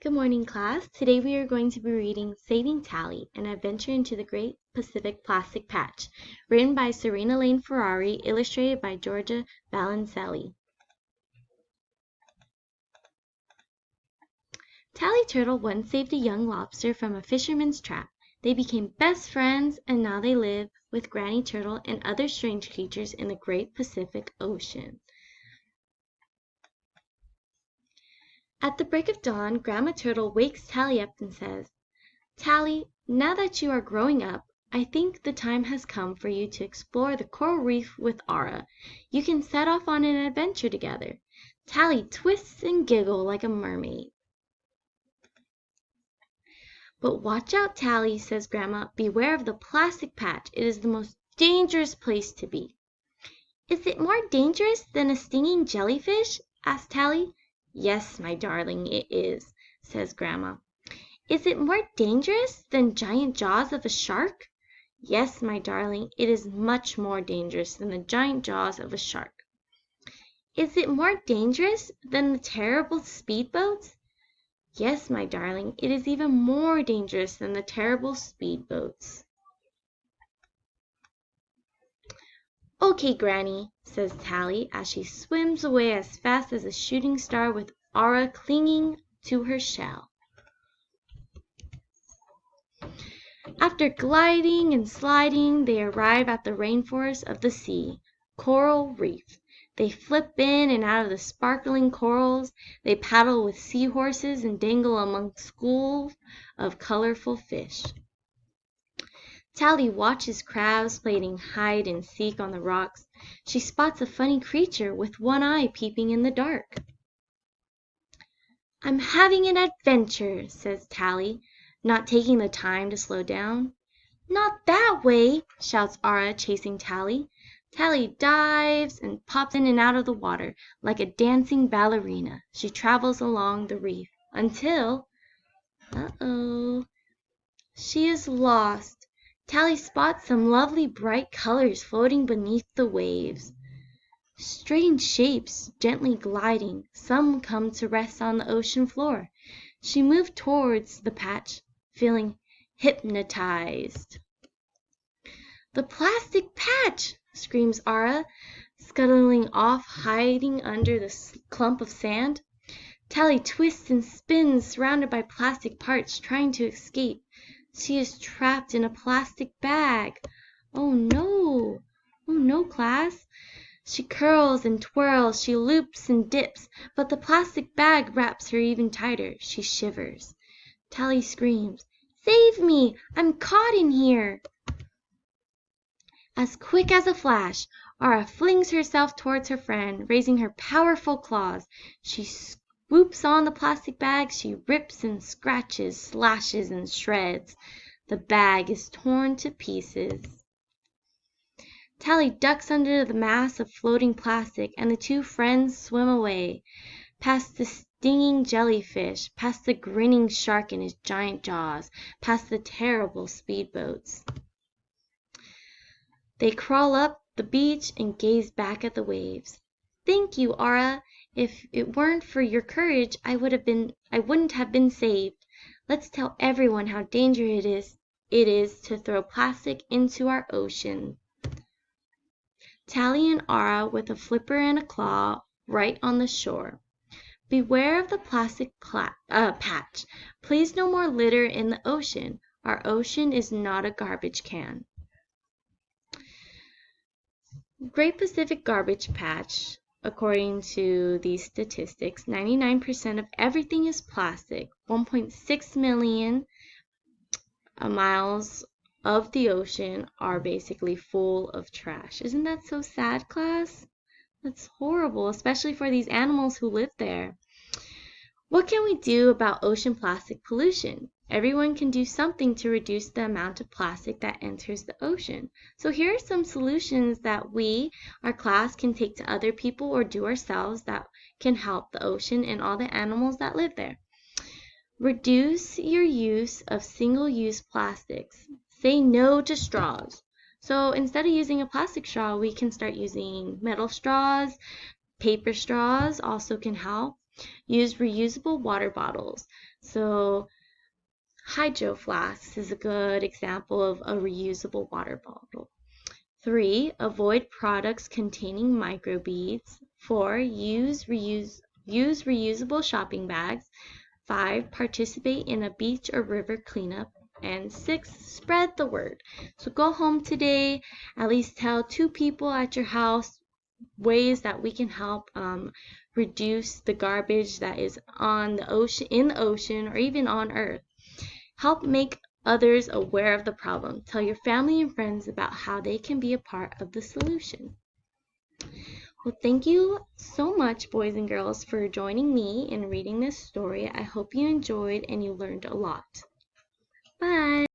Good morning, class. Today we are going to be reading Saving Tally, An Adventure into the Great Pacific Plastic Patch, written by Serena Lane Ferrari, illustrated by Georgia Valencelli. Tally Turtle once saved a young lobster from a fisherman's trap. They became best friends, and now they live with Granny Turtle and other strange creatures in the Great Pacific Ocean. At the break of dawn, Grandma Turtle wakes Tally up and says, "Tally, now that you are growing up, I think the time has come for you to explore the coral reef with Aura. You can set off on an adventure together." Tally twists and giggles like a mermaid. "But watch out, Tally," says Grandma. "Beware of the plastic patch. It is the most dangerous place to be." "Is it more dangerous than a stinging jellyfish?" asks Tally. "Yes, my darling, it is," says Grandma. "Is it more dangerous than giant jaws of a shark?" "Yes, my darling, it is much more dangerous than the giant jaws of a shark." "Is it more dangerous than the terrible speedboats?" "Yes, my darling, it is even more dangerous than the terrible speedboats." "Okay, Granny," says Tally as she swims away as fast as a shooting star with Aura clinging to her shell. After gliding and sliding, they arrive at the rainforest of the sea, Coral Reef. They flip in and out of the sparkling corals, they paddle with seahorses and dangle among schools of colorful fish. Tally watches crabs playing hide and seek on the rocks. She spots a funny creature with one eye peeping in the dark. "I'm having an adventure," says Tally, not taking the time to slow down. "Not that way!" shouts Aura, chasing Tally. Tally dives and pops in and out of the water like a dancing ballerina. She travels along the reef until, she is lost. Tally spots some lovely bright colors floating beneath the waves. Strange shapes gently gliding. Some come to rest on the ocean floor. She moved towards the patch, feeling hypnotized. "The plastic patch!" screams Aura, scuttling off, hiding under the clump of sand. Tally twists and spins, surrounded by plastic parts, trying to escape. She is trapped in a plastic bag. Oh no! Oh no, class! She curls and twirls, she loops and dips, but the plastic bag wraps her even tighter. She shivers. Tally screams, "Save me! I'm caught in here!" As quick as a flash, Aura flings herself towards her friend, raising her powerful claws. She swoops on the plastic bag. She rips and scratches, slashes and shreds. The bag is torn to pieces. Tally ducks under the mass of floating plastic, and the two friends swim away, past the stinging jellyfish, past the grinning shark in his giant jaws, past the terrible speedboats. They crawl up the beach and gaze back at the waves. "Thank you, Aura. If it weren't for your courage, I wouldn't have been saved. Let's tell everyone how dangerous it is to throw plastic into our ocean." Tally and Aura, with a flipper and a claw, right on the shore. "Beware of the plastic patch. Please no more litter in the ocean. Our ocean is not a garbage can." Great Pacific Garbage Patch, according to these statistics, 99% of everything is plastic. 1.6 million miles of the ocean are basically full of trash. Isn't that so sad, class? That's horrible, especially for these animals who live there. What can we do about ocean plastic pollution? Everyone can do something to reduce the amount of plastic that enters the ocean. So here are some solutions that we, our class, can take to other people or do ourselves that can help the ocean and all the animals that live there. Reduce your use of single-use plastics. Say no to straws. So instead of using a plastic straw, we can start using metal straws. Paper straws also can help. Use reusable water bottles. So hydro flasks is a good example of a reusable water bottle. 3. Avoid products containing microbeads. 4. Use reusable shopping bags. 5. Participate in a beach or river cleanup. And 6. Spread the word. So go home today, at least tell 2 people at your house ways that we can help reduce the garbage that is on the ocean, in the ocean, or even on Earth. Help make others aware of the problem. Tell your family and friends about how they can be a part of the solution. Well, thank you so much, boys and girls, for joining me in reading this story. I hope you enjoyed and you learned a lot. Bye!